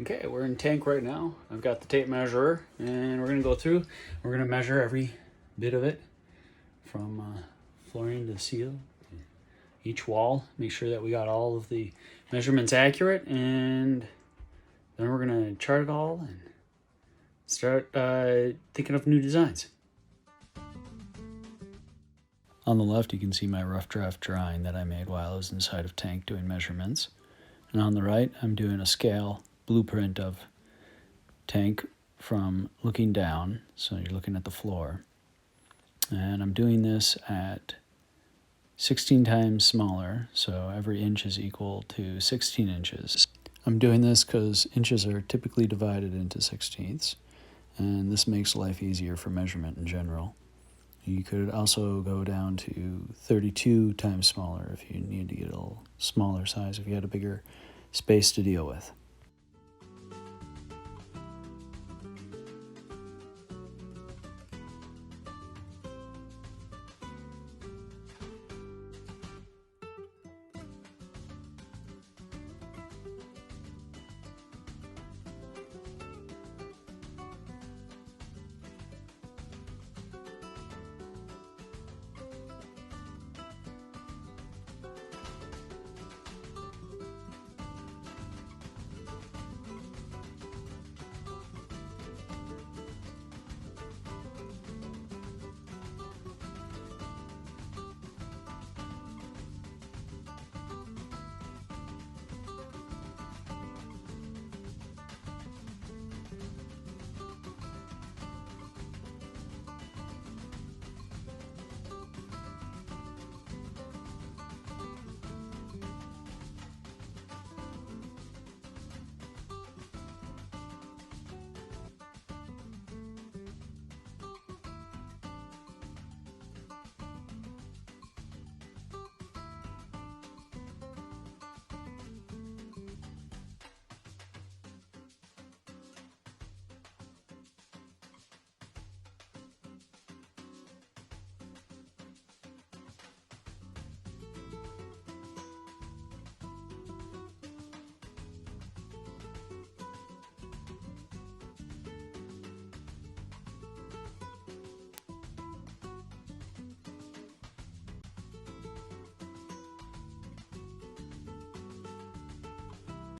Okay, we're in tank right now. I've got the tape measurer and we're gonna go through. We're gonna measure every bit of it from flooring to seal, each wall, make sure that we got all of the measurements accurate, and then we're gonna chart it all and start thinking of new designs. On the left, you can see my rough draft drawing that I made while I was inside of tank doing measurements. And on the right, I'm doing a scale blueprint of tank from looking down, so you're looking at the floor. And I'm doing this at 16 times smaller, so every inch is equal to 16 inches. I'm doing this because inches are typically divided into 16ths, and this makes life easier for measurement in general. You could also go down to 32 times smaller if you need to get a little smaller size, if you had a bigger space to deal with.